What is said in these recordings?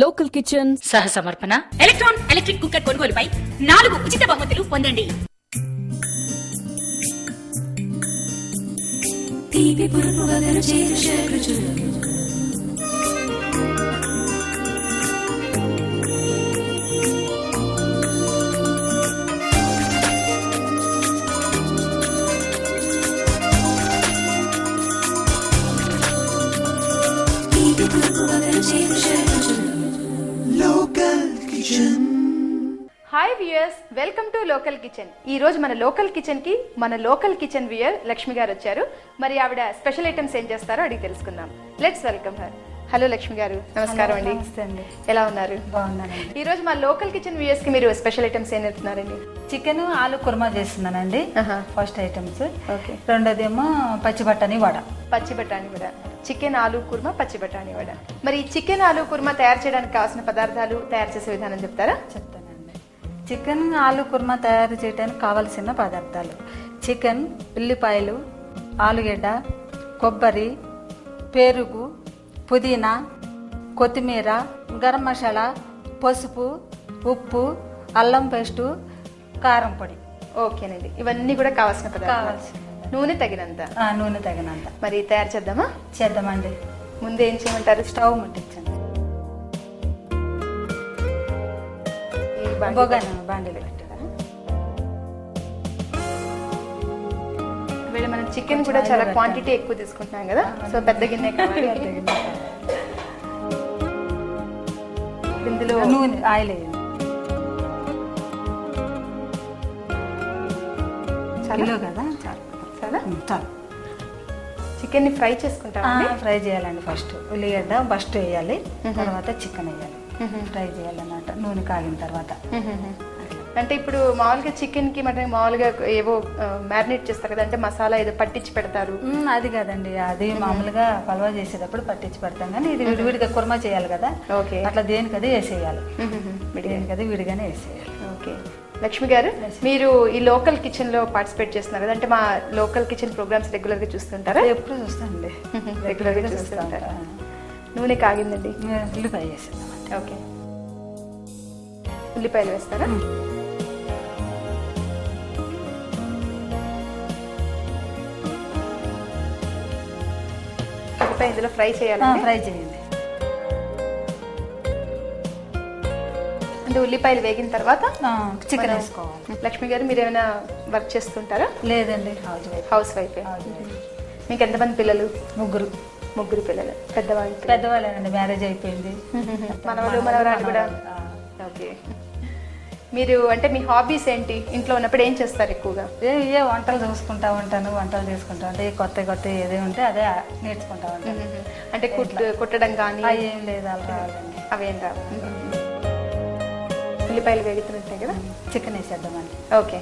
Local kitchen సహ సమర్పణ electron electric cooker కొనుగోలుపై 4 ఉచిత బహుమతులు పొందండి. తీపి పులుపు వగరు చేదు షడ్రుచులు తీపి పులుపు వగరు చేదు షడ్రుచులు Local Kitchen. Hi viewers, welcome to Local Kitchen. ఈ రోజు మన లోకల్ కిచెన్ కి మన లోకల్ కిచెన్ వ్యూయర్ లక్ష్మి గారు వచ్చారు. మరి ఆవిడ స్పెషల్ ఐటమ్స్ ఏం చేస్తారో అడిగి తెలుసుకుందాం. Let's welcome her. Hello Lakshmi గారు, నమస్కారం అండి. నమస్తే అండి. ఎలా ఉన్నారు? బాగున్నానండి. ఈ రోజు మా లోకల్ కిచెన్ వ్యూయర్స్ కి మీరు స్పెషల్ ఐటమ్స్ ఏం చెప్తున్నారండి? చికెన్ ఆలు కుర్మా చేస్తున్నానండి. First items. ఓకే. రెండోదేమో పచ్చి బఠానీ వడ. పచ్చి బఠానీ వడ, చికెన్ ఆలు కుర్మా, పచ్చి బఠానీ వడ. మరి ఈ చికెన్ ఆలు కుర్మా తయారు చేయడానికి కావాల్సిన పదార్థాలు, తయారు చేసే విధానం చెప్తారా? చెప్తానండి. చికెన్ ఆలు కుర్మా తయారు చేయడానికి కావలసిన పదార్థాలు: చికెన్, ఉల్లిపాయలు, ఆలుగడ్డ, కొబ్బరి, పెరుగు, పుదీనా, కొత్తిమీర, గరం మసాలా, పసుపు, ఉప్పు, అల్లం పేస్టు, కారం పొడి. ఓకేనండి, ఇవన్నీ కూడా కావాల్సిన పదార్థాలు. నూనె తగినంత. నూనె తగినంత. మరి తయారు చేద్దామా? చేద్దామండి. ముందు ఏం చేయమంటారు? స్టవ్ ముట్టించండి. ఈ బాండీలు పెట్టారా? వీళ్ళు మనం చికెన్ కూడా చాలా క్వాంటిటీ ఎక్కువ తీసుకుంటున్నాం కదా, సో పెద్ద గిన్నె కావాలి. ఇందులో నూనె, ఆయిల్ వేయండి. చాలు కదా? చాలు. చాలా చాలు. చికెన్ ని ఫ్రై చేసుకుంటాం. ఫ్రై చేయాలండి. ఫస్ట్ ఉల్లిగడ్డ ఫస్ట్ వేయాలి, తర్వాత చికెన్ వేయాలి. ఫ్రై చేయాలన్నమాట నూనె కాగిన తర్వాత. అంటే ఇప్పుడు మామూలుగా చికెన్ కి మటన్ మామూలుగా ఏవో మ్యారినేట్ చేస్తారు కదా, అంటే మసాలా ఏదో పట్టించి పెడతారు. అది కాదండి, అది మామూలుగా పలవా చేసేటప్పుడు పట్టించి పెడతాం, కానీ ఇది విడివిడిగా కుర్మా చేయాలి కదా. ఓకే. అట్లా దేనికది వేసేయాలి, దేనికది విడిగానే వేసేయాలి. ఓకే. లక్ష్మి గారు, మీరు ఈ లోకల్ కిచెన్ లో పార్టిసిపేట్ చేస్తున్నారు కదా, అంటే మా లోకల్ కిచెన్ ప్రోగ్రామ్స్ రెగ్యులర్ గా చూస్తుంటారా? ఎప్పుడు చూస్తానండి, రెగ్యులర్ గా చూస్తుంటారా? నూనె కాగిందండి, ఉల్లిపాయ వేసేద్దాం. ఓకే. ఉల్లిపాయలు వేస్తారా? ఉల్లిపాయ ఇందులో ఫ్రై చేయాలి. ఫ్రై చేయండి. అంటే ఉల్లిపాయలు వేగిన తర్వాత చికెన్ వేసుకోవాలి. లక్ష్మి గారు, మీరు ఏమైనా వర్క్ చేస్తుంటారా? లేదండి, హౌస్ వైఫ్. మీకు ఎంతమంది పిల్లలు? ముగ్గురు పిల్లలు. పెద్దవాళ్ళేనండి, మ్యారేజ్ అయిపోయింది. మనవలు మనవరాలు కూడా. ఓకే. మీరు అంటే మీ హాబీస్ ఏంటి? ఇంట్లో ఉన్నప్పుడు ఏం చేస్తారు ఎక్కువగా? ఏ వంటలు చూసుకుంటా ఉంటాను, వంటలు చేసుకుంటా ఉంటా. కొత్త ఏదే ఉంటే అదే నేర్చుకుంటా ఉంటాను. అంటే కుట్టడం కానీ ఏం లేదు, అలా రావాలండి. అవేం రావు. ఉల్లిపాయలు వేగుతుంటాయి కదా, చికెన్ వేసేద్దామండి. ఓకే.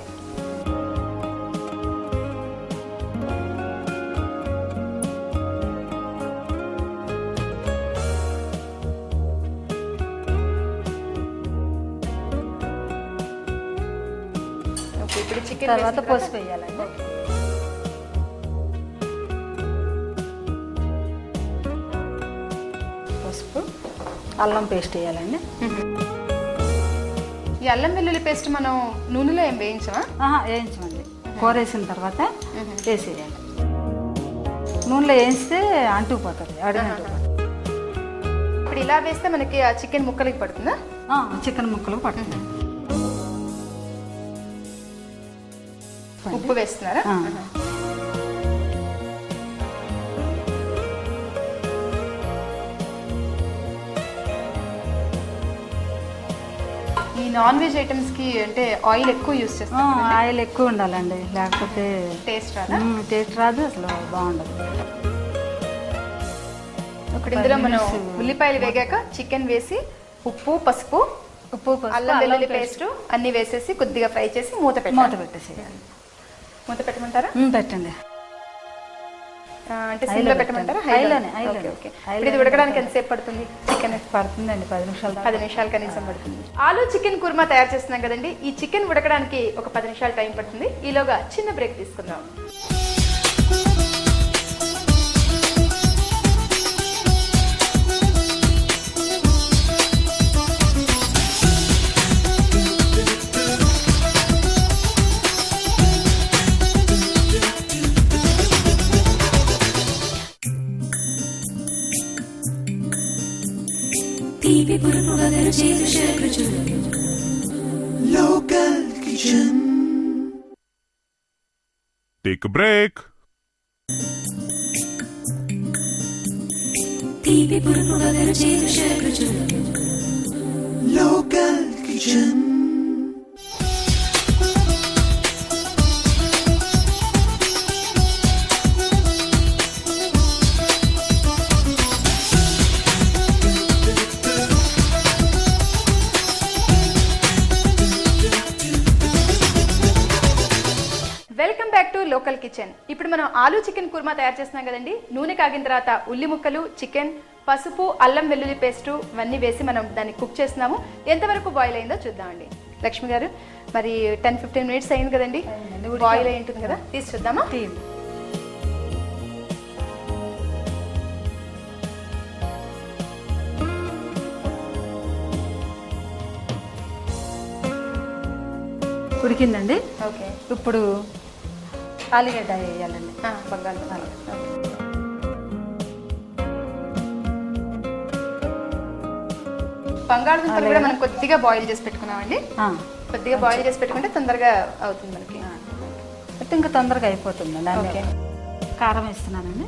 ఇప్పుడు చికెన్ తర్వాత పసుపు వేయాలండి. పసుపు, అల్లం పేస్ట్ వేయాలండి. ఈ అల్లం వెల్లుల్లి పేస్ట్ మనం నూనెలో ఏం వేయించమా? వేయించమండి. కూర వేసిన తర్వాత వేసేయాలి. నూనెలో వేస్తే అంటుకుపోతుంది, అడిగినట్టు. ఇప్పుడు ఇలా వేస్తే మనకి ఆ చికెన్ ముక్కలకి పడుతుందా? చికెన్ ముక్కలు పడుతుంది. ఉప్పు వేస్తున్నారా? ఈ నాన్ వెజ్ ఐటమ్స్ కి అంటే ఆయిల్ ఎక్కువ యూస్ చేస్తాం. ఆయిల్ ఎక్కువ ఉండాలండి, లేకపోతే టేస్ట్ రాదా? టేస్ట్ రాదు, అసలు బాగుండదు. ఇప్పుడు ఇందులో మనం ఉల్లిపాయలు వేగాక చికెన్ వేసి ఉప్పు, పసుపు, అల్లం వెల్లుల్లి పేస్ట్ అన్ని వేసేసి కొద్దిగా ఫ్రై చేసి మూత పెట్టేసేయాలి. మూత పెట్టమంటారా? పెట్టండి. అంటే సిమ్లో పెట్టమంటారా? హైలోనే. ఇది ఉడకడానికి ఎంతసేపు పడుతుంది? చికెన్ పడుతుందండి 10 నిమిషాలు. 10 నిమిషాలు కనీసం పడుతుంది. ఆలు చికెన్ కుర్మా తయారు చేస్తున్నాం కదండి, ఈ చికెన్ ఉడకడానికి ఒక 10 నిమిషాలు టైం పడుతుంది. ఈలోగా చిన్న బ్రేక్ తీసుకుందాం. పురుపుగదరు చేదు షడ్రుచులు Local Kitchen. Take a break. తీపి పురుపుగదరు చేదు షడ్రుచులు Local Kitchen. Welcome back to Local kitchen. ఇప్పుడు మనం ఆలూ చికెన్ కుర్మా తయారు చేస్తున్నాం కదండి. నూనె కాగిన తర్వాత ఉల్లి ముక్కలు, చికెన్, పసుపు, అల్లం వెల్లుల్లి పేస్టు ఇవన్నీ వేసి మనం దాన్ని కుక్ చేస్తున్నాము. ఎంతవరకు బాయిల్ అయిందో చూద్దామండి. లక్ష్మి గారు, మరి 10-15 మినిట్స్ అయింది కదండి, బాయిల్ అయి ఉంటుంది కదా, తీసి చూద్దామా? ఉడికిందండి. ఓకే, ఇప్పుడు ఆలుగడ్డ వేయాలండి. బంగాళదుంప. బంగాళదుంపలు కూడా మనం కొద్దిగా బాయిల్ చేసి పెట్టుకున్నామండి. కొద్దిగా బాయిల్ చేసి పెట్టుకుంటే తొందరగా అవుతుంది మనకి. అంటే ఇంకా తొందరగా అయిపోతుంది. ఓకే, కారం వేస్తున్నానండి.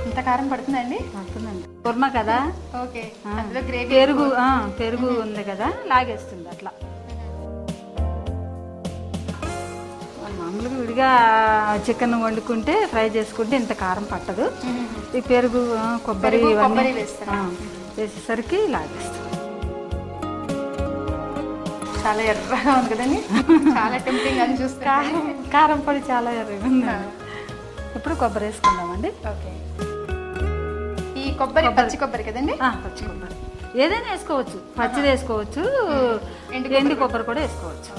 ఇంత కారం పడుతుందండి? పడుతుందండి, కుర్మా కదా. ఓకే, అందులో గ్రేవీ, పెరుగు ఉంది కదా, లాగేస్తుంది అట్లా. మామూలుగా విడిగా చికెన్ వండుకుంటే, ఫ్రై చేసుకుంటే ఇంత కారం పట్టదు. ఈ పెరుగు, కొబ్బరి ఇవన్నీ వేసేసరికి లాగేస్తుంది. చాలా ఎర్రగా ఉంది కదండి, చాలా టెంప్టింగ్ అని చూస్తే. కారం పొడి చాలా ఎర్రగా ఉంది. ఇప్పుడు కొబ్బరి వేసుకుందామండి. ఓకే, ఈ కొబ్బరి పచ్చి కొబ్బరి కదండి? పచ్చి కొబ్బరి ఏదైనా వేసుకోవచ్చు, పచ్చిది వేసుకోవచ్చు, ఎండు కొబ్బరి కూడా వేసుకోవచ్చు.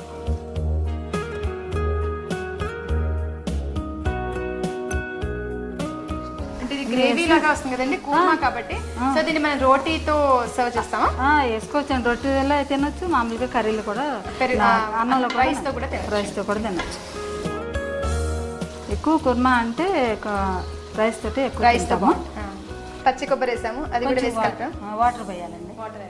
అంటే ఇది గ్రేవీ లాగా వస్తుంది కదండి, కుర్మా కాబట్టి. సో దీన్ని మనం రోటీతో సర్వ్ చేస్తామా? వేసుకోవచ్చు, రొట్టెలో తినొచ్చు, మామూలుగా కర్రీలు కూడా, అన్నంలో రైస్తో కూడా తినొచ్చు. ఎక్కువ కుర్మా అంటే రైస్ తోటి ఎక్కువ రైస్తో. పచ్చి కొబ్బరి వేసాము, అది కూడా వేసుకుంటాం. వాటర్ పోయాలండి. వాటర్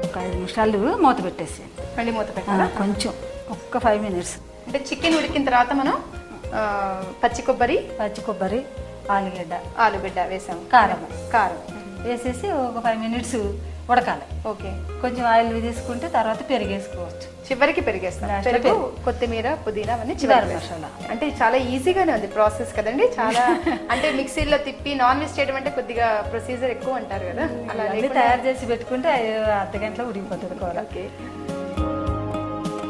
ఒక 5 నిమిషాలు మూత పెట్టేసి, మళ్ళీ మూత పెట్టాలి కొంచెం, ఒక్క 5 మినిట్స్. అంటే చికెన్ ఉడికిన తర్వాత మనం పచ్చి కొబ్బరి, ఆలుగడ్డ వేసాము, కారం వేసేసి ఒక 5 మినిట్స్ ఉడకాలి. ఓకే, కొంచెం ఆయిల్ తీసుకుంటే తర్వాత పెరిగేసుకోవచ్చు. చివరికి పెరిగేస్తాం. పెరుగు, కొత్తిమీర, పుదీనా అవన్నీ చివరి మసాలా. అంటే చాలా ఈజీగానే ఉంది ప్రాసెస్ కదండి. చాలా అంటే మిక్సీలో తిప్పి నాన్ వెజ్ చేయడం అంటే కొద్దిగా ప్రొసీజర్ ఎక్కువ అంటారు కదా, అలా తయారు చేసి పెట్టుకుంటే అర్ధగంటలో ఉడికిపోతుంది కూర. ఓకే,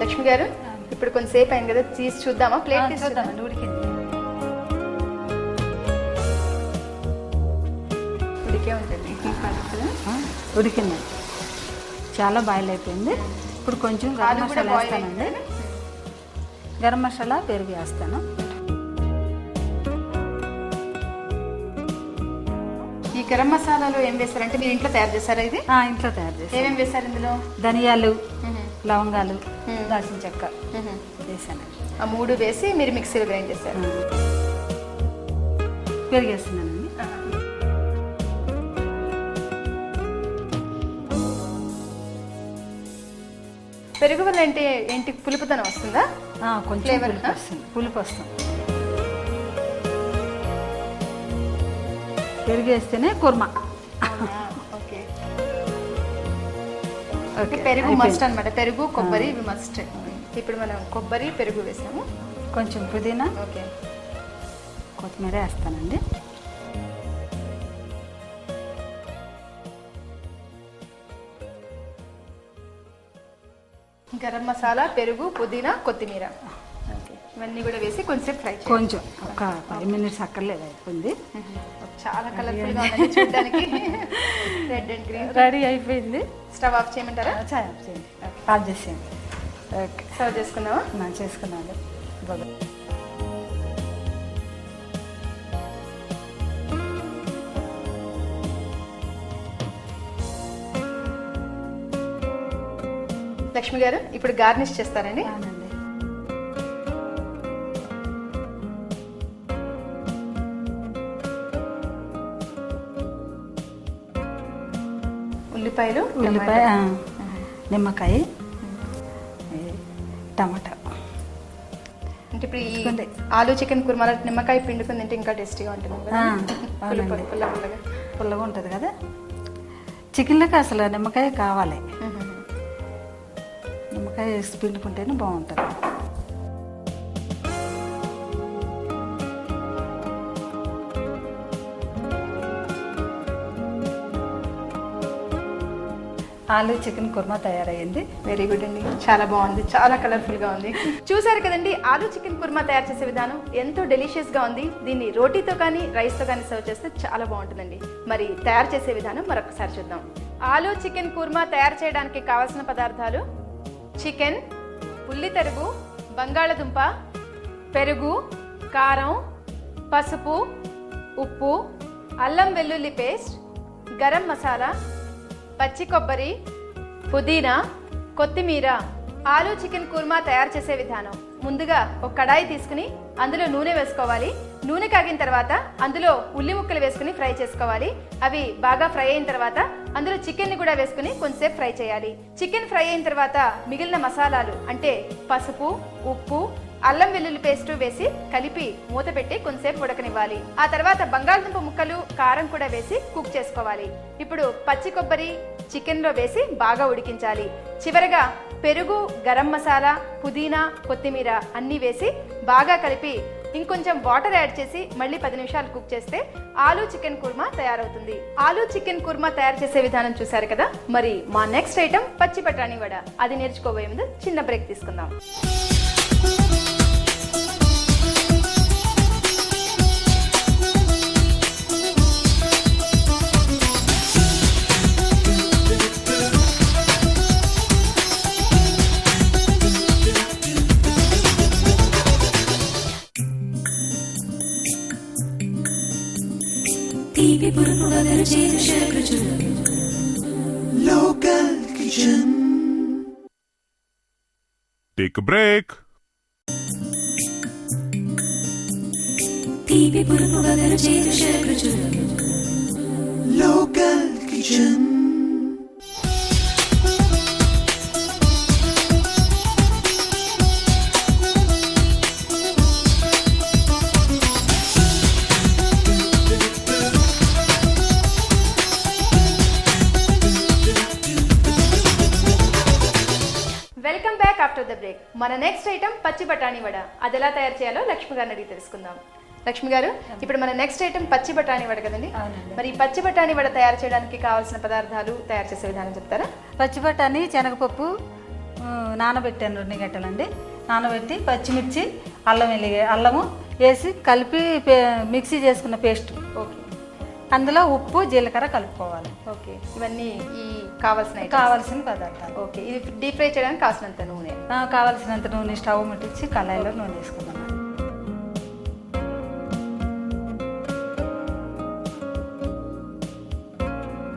లక్ష్మి గారు, ఇప్పుడు కొంతసేపు అయింది కదా, తీసి చూద్దామా? ప్లేట్ చూద్దామండి. ఉడికే ఉంటుంది. ఉడికింది, చాలా బాయిల్ అయిపోయింది. ఇప్పుడు కొంచెం గరం మసాలా వేస్తానండి. గరం మసాలా, పెరుగు వేస్తాను. ఈ గరం మసాలాలో ఏం వేస్తారంటే మీరు ఇంట్లో తయారు చేస్తారా? ఇది ఇంట్లో తయారు చేస్తాను. ఏమేమి వేస్తారు ఇందులో? ధనియాలు, లవంగాలు, దాల్చిన చెక్క వేసాను. ఆ 3 వేసి మీరు మిక్సీలో గ్రైండ్ చేస్తారు. పెరుగు వేస్తున్నానండి. పెరుగు వల్ల అంటే ఏంటి, పులుపుతనం వస్తుందా? కొంచెం పులుపు వస్తుంది. పెరుగు వేస్తేనే కుర్మా. ఓకే, పెరుగు మస్ట్ అనమాట. పెరుగు, కొబ్బరి ఇవి మస్ట్. ఇప్పుడు మనం కొబ్బరి, పెరుగు వేసాము. కొంచెం పుదీనా, ఓకే, కొత్తిమీర వేస్తానండి. గరం మసాలా, పెరుగు, పుదీనా, కొత్తిమీర ఇవన్నీ కూడా వేసి కొంచెం ఫ్రై చేయాలి. కొంచెం ఒక 5 మినిట్స్ అక్కర్లేదు, అయిపోయింది. చాలా కలర్ఫుల్ గా ఉంది చూడడానికి. రెడ్ అండ్ గ్రీన్ రెడీ అయిపోయింది. స్టవ్ ఆఫ్ చేయమంటారా? ఆఫ్ చేసేయండి. ఓకే, సర్వ్ చేసుకుందామా? చేసుకున్నాను. లక్ష్మి గారు ఇప్పుడు గార్నిష్ చేస్తారండి. అవునండి. ఉల్లిపాయలు, ఉల్లిపాయ, నిమ్మకాయ, టమాటా. అంటే ఇప్పుడు ఈ ఆలు చికెన్ కుర్మాలో నిమ్మకాయ పిండుకుని తింటే ఇంకా టేస్టీగా ఉంటుంది కదా. అవునండి. పుల్లగా పుల్లగా ఉంటుంది కదా. చికెన్లోకి అసలు నిమ్మకాయ కావాలి. నిమ్మకాయ వేసి పిండుకుంటేనే బాగుంటుంది. ఆలు చికెన్ కుర్మా తయారయ్యింది. వెరీ గుడ్ అండి, చాలా బాగుంది, చాలా కలర్ఫుల్ గా ఉంది. చూసారు కదండి, ఆలు చికెన్ కుర్మా తయారు చేసే విధానం ఎంతో డెలిషియస్ గా ఉంది. దీన్ని రోటీతో కానీ రైస్ తో కానీ సర్వ్ చేస్తే చాలా బాగుంటుందండి. మరి తయారు చేసే విధానం మరొకసారి చూద్దాం. ఆలు చికెన్ కుర్మా తయారు చేయడానికి కావాల్సిన పదార్థాలు: చికెన్, ఉల్లి తరుగు, బంగాళదుంప, పెరుగు, కారం, పసుపు, ఉప్పు, అల్లం వెల్లుల్లి పేస్ట్, గరం మసాలా, పచ్చి కొబ్బరి, పుదీనా, కొత్తిమీర. ఆలు చికెన్ కుర్మా తయారు చేసే విధానం: ముందుగా ఒక కడాయి తీసుకుని అందులో నూనె వేసుకోవాలి. నూనె కాగిన తర్వాత అందులో ఉల్లి ముక్కలు వేసుకుని ఫ్రై చేసుకోవాలి. అవి బాగా ఫ్రై అయిన తర్వాత అందులో చికెన్ ని కూడా వేసుకుని కొంచెంసేపు ఫ్రై చేయాలి. చికెన్ ఫ్రై అయిన తర్వాత మిగిలిన మసాలాలు అంటే పసుపు, ఉప్పు, అల్లం వెల్లుల్లి పేస్ట్ వేసి కలిపి మూత పెట్టి కొంచెంసేపు ఉడకనివ్వాలి. ఆ తర్వాత బంగాళదుంప ముక్కలు, కారం కూడా వేసి కుక్ చేసుకోవాలి. ఇప్పుడు పచ్చి కొబ్బరి చికెన్ లో వేసి బాగా ఉడికించాలి. చివరగా పెరుగు, గరం మసాలా, పుదీనా, కొత్తిమీర అన్నీ వేసి బాగా కలిపి ఇంకొంచెం వాటర్ యాడ్ చేసి మళ్ళీ 10 నిమిషాలు కుక్ చేస్తే ఆలు చికెన్ కుర్మా తయారవుతుంది. ఆలు చికెన్ కుర్మా తయారు చేసే విధానం చూసారు కదా. మరి మా నెక్స్ట్ ఐటమ్ పచ్చి బఠానీ వడ. అది నేర్చుకోబోయే ముందు చిన్న బ్రేక్ తీసుకుందాం. తీపి పురుగు వగరు చేదు శర్కృచులు Local Kitchen. Take a break. తీపి పురుగు వగరు చేదు శర్కృచులు Local Kitchen. Welcome back after the break. మన నెక్స్ట్ ఐటమ్ పచ్చి బఠానీ వడ. అది ఎలా తయారు చేయాలో లక్ష్మి గారిని అడిగి తెలుసుకుందాం. లక్ష్మి గారు, ఇప్పుడు మన నెక్స్ట్ ఐటమ్ పచ్చి బఠానీ వడ కదండి. మరి ఈ పచ్చి బఠానీ వడ తయారు చేయడానికి కావాల్సిన పదార్థాలు, తయారు చేసే విధానం చెప్తారా? పచ్చి బఠానీ, శనగపప్పు నానబెట్టాను 2 గంటలండి. నానబెట్టి పచ్చిమిర్చి, అల్లము వేసి కలిపి మిక్సీ చేసుకున్న పేస్ట్. ఓకే. అందులో ఉప్పు, జీలకర్ర కలుపుకోవాలి. ఓకే, ఇవన్నీ ఈ కావాల్సిన పదార్థాలు. ఓకే, ఇది డీప్ ఫ్రై చేయడానికి కావాల్సినంత నూనె. కావాల్సినంత నూనె స్టవ్ ముట్టించి కళాయిలో నూనె వేసుకుందాం.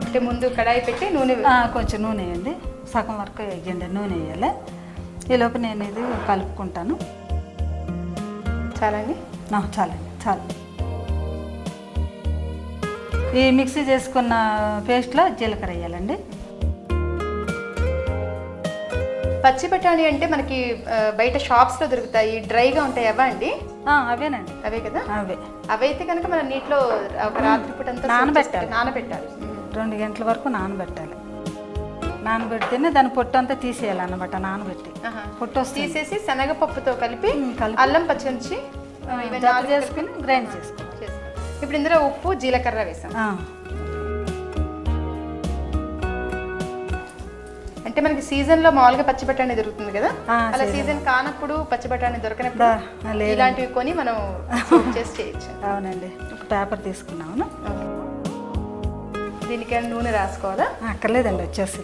అంటే ముందు కడాయి పెట్టి నూనె కొంచెం నూనె వేయండి. సగం వరకు వేయండి, నూనె వేయాలి. ఈలోపు నేను ఇది కలుపుకుంటాను. చాలండి? చాలండి, చాలు. ఈ మిక్సీ చేసుకున్న పేస్ట్లో జీలకర్ర వేయాలండి. పచ్చి బఠానీ అంటే మనకి బయట షాప్స్ లో దొరుకుతాయి, డ్రైగా ఉంటాయి, అవా అండి? అవేనండి. అవే కదా. అవైతే కనుక మనం నీటిలో ఒక రాత్రి పూట నానబెట్టాలి. 2 గంటల వరకు నానబెట్టాలి. నానబెడితేనే దాని పొట్టు అంతా తీసేయాలన్నమాట. నానబెట్టి పొట్టు తీసేసి శనగపప్పుతో కలిపి అల్లం, పచ్చిమిర్చి చేసుకుని గ్రైండ్ చేసుకోవాలి. ఇప్పుడు ఇందులో ఉప్పు, జీలకర్ర వేసాం. అంటే మనకి సీజన్ లో మామూలుగా పచ్చి బఠానీ దొరుకుతుంది కదా, అలా సీజన్ కానప్పుడు పచ్చి బఠానీ దొరకనప్పుడు ఇలాంటివి కొని మనం చేసి చేయొచ్చు. అవునండి. ఒక పేపర్ తీసుకున్నాము. దీనికి నూనె రాసుకోవాలా? అక్కర్లేదండి, వచ్చేసి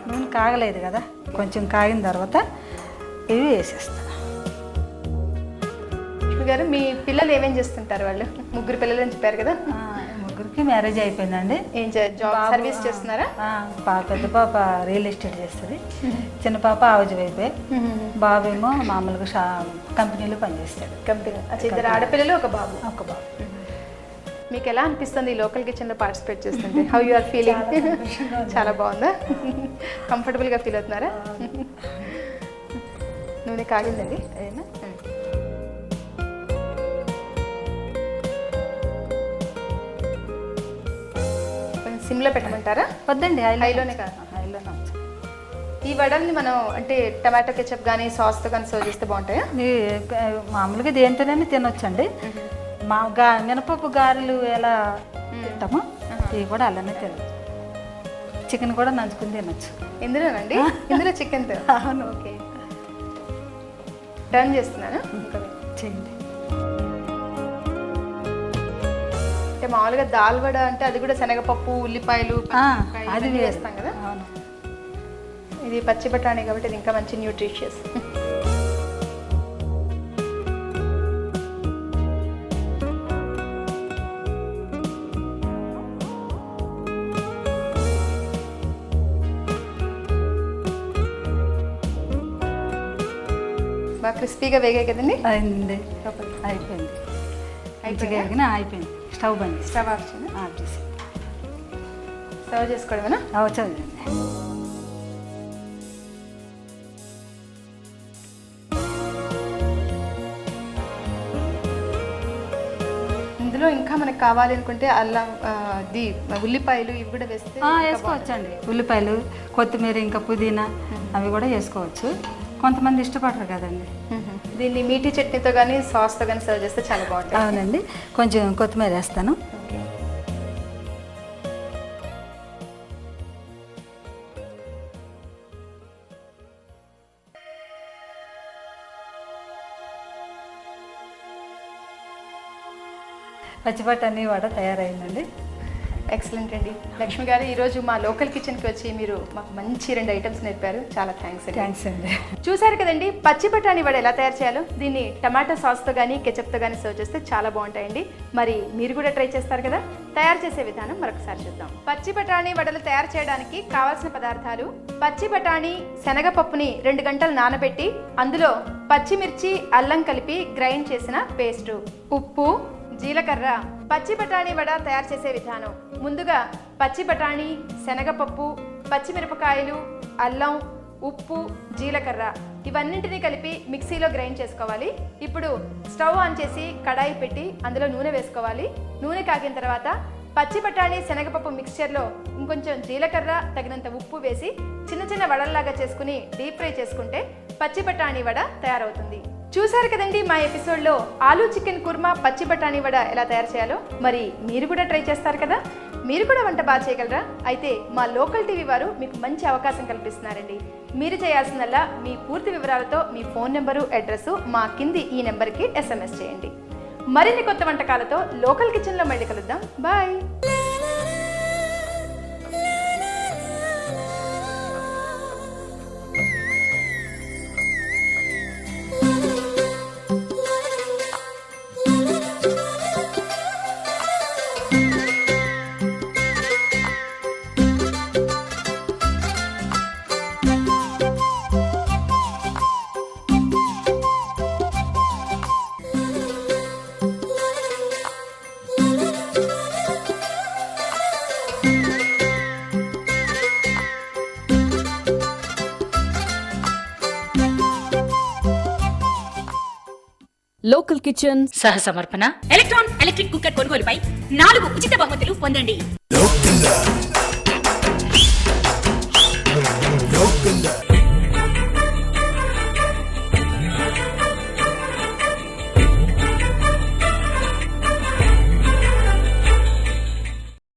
నూనె కాగలేదు కదా, కొంచెం కాగిన తర్వాత ఇవి వేసేస్తా. గారు, మీ పిల్లలు ఏమేం చేస్తుంటారు? వాళ్ళు 3 పిల్లలు అని చెప్పారు కదా. 3 కూతురికి మ్యారేజ్ అయిపోయిందండి. ఏం జాబ్ సర్వీస్ చేస్తున్నారా? పెద్ద పాప రియల్ ఎస్టేట్ చేస్తుంది, చిన్న పాప హౌస్ వైఫే, బాబు ఏమో మామూలుగా కంపెనీలో పనిచేస్తాడు. కంపెనీ. ఇద్దరు ఆడపిల్లలు, ఒక బాబు. ఒక బాబు. మీకు ఎలా అనిపిస్తుంది ఈ లోకల్ కిచెన్లో పార్టిసిపేట్ చేస్తుంటే? How you are feeling? చాలా బాగుందా? కంఫర్టబుల్గా ఫీల్ అవుతున్నారా? నూనె కాగిందండి ఏనా? సిమ్లో పెట్టమంటారా? వద్దండి, హైలోనే కాదు, హైలోనే. ఈ వడల్ని మనం అంటే టమాటో కెచప్ కానీ సాస్తో కానీ సర్వ్ చేస్తే బాగుంటాయా? మామూలుగా దేంతోనే తినొచ్చండి. మా మినపప్పు గారెలు ఎలా తింటామో ఇవి కూడా అలానే తినచ్చు. చికెన్ కూడా నంచుకుని తినొచ్చు. ఇందులోనండి? ఇందులో చికెన్? అవును. ఓకే, టర్న్ చేస్తున్నాను. చేయండి. అంటే మామూలుగా దాల్ వడ అంటే అది కూడా శనగపప్పు, ఉల్లిపాయలు అది వేస్తాం కదా. అవును. ఇది పచ్చి బఠానీ కాబట్టి ఇది ఇంకా మంచి న్యూట్రిషియస్. బాగా క్రిస్పీగా వేగాయి కదండి. అయింది, అయిపోయింది. మంచిగా అయిపోయింది. స్టవ్ బంద్. స్టవ్ ఆఫ్ చేయండి. ఆఫ్ చేసి సర్వ్ చేసుకోవడమేనా? చదివండి. ఇందులో ఇంకా మనకు కావాలి అనుకుంటే అల్లం, ఉల్లిపాయలు ఇవి కూడా వేస్తే వేసుకోవచ్చండి. ఉల్లిపాయలు, కొత్తిమీర, ఇంకా పుదీనా అవి కూడా వేసుకోవచ్చు. కొంతమంది ఇష్టపడరు కదండి. దీన్ని మీఠీ చట్నీతో కానీ సాస్తో కానీ సర్వ్ చేస్తే చాలా బాగుంటుంది. అవునండి. కొంచెం కొత్తిమీర వేస్తాను. పచ్చిబఠానీ వడ తయారైందండి. ఎక్సలెంట్ అండి. లక్ష్మి గారు, ఈరోజు మా లోకల్ కిచెన్కి వచ్చి మీరు మాకు మంచి 2 ఐటమ్స్ నేర్పారు. చాలా థ్యాంక్స్ అండి. చూసారు కదండి పచ్చి బఠానీ వడ ఎలా తయారు చేయాలో. దీన్ని టమాటో సాస్తో కానీ కెచప్తో కానీ సర్వ్ చేస్తే చాలా బాగుంటాయండి. మరి మీరు కూడా ట్రై చేస్తారు కదా. తయారు చేసే విధానం మరొకసారి చూద్దాం. పచ్చి బఠానీ వడలు తయారు చేయడానికి కావాల్సిన పదార్థాలు: పచ్చి బఠానీ, శనగపప్పుని 2 గంటలు నానబెట్టి అందులో పచ్చిమిర్చి, అల్లం కలిపి గ్రైండ్ చేసిన పేస్టు, ఉప్పు, జీలకర్ర. పచ్చి బఠానీ వడ తయారు చేసే విధానం: ముందుగా పచ్చి బఠానీ, శనగపప్పు, పచ్చిమిరపకాయలు, అల్లం, ఉప్పు, జీలకర్ర ఇవన్నింటినీ కలిపి మిక్సీలో గ్రైండ్ చేసుకోవాలి. ఇప్పుడు స్టవ్ ఆన్ చేసి కడాయి పెట్టి అందులో నూనె వేసుకోవాలి. నూనె కాగిన తర్వాత పచ్చి బఠానీ, శనగపప్పు మిక్స్చర్లో ఇంకొంచెం జీలకర్ర, తగినంత ఉప్పు వేసి చిన్న చిన్న వడల్లాగా చేసుకుని డీప్ ఫ్రై చేసుకుంటే పచ్చి బఠానీ వడ తయారవుతుంది. చూసారు కదండి మా ఎపిసోడ్లో ఆలూ చికెన్ కుర్మా, పచ్చి బఠానీ వడ ఎలా తయారు చేయాలో. మరి మీరు కూడా ట్రై చేస్తారు కదా. మీరు కూడా వంట బాగా చేయగలరా? అయితే మా లోకల్ టీవీ వారు మీకు మంచి అవకాశం కల్పిస్తున్నారండి. మీరు చేయాల్సిందల్లా మీ పూర్తి వివరాలతో మీ ఫోన్ నెంబరు, అడ్రస్ మా కింది ఈ నెంబర్కి SMS చేయండి. మరిన్ని కొత్త వంటకాలతో లోకల్ కిచెన్లో మళ్ళీ కలుద్దాం. బాయ్. లోకల్ కిచెన్ సహ సమర్పణ. ఎలక్ట్రాన్ ఎలక్ట్రిక్ కుక్కర్ కొనుగోలుపై 4 ఉచిత బహుమతులు పొందండి. Local.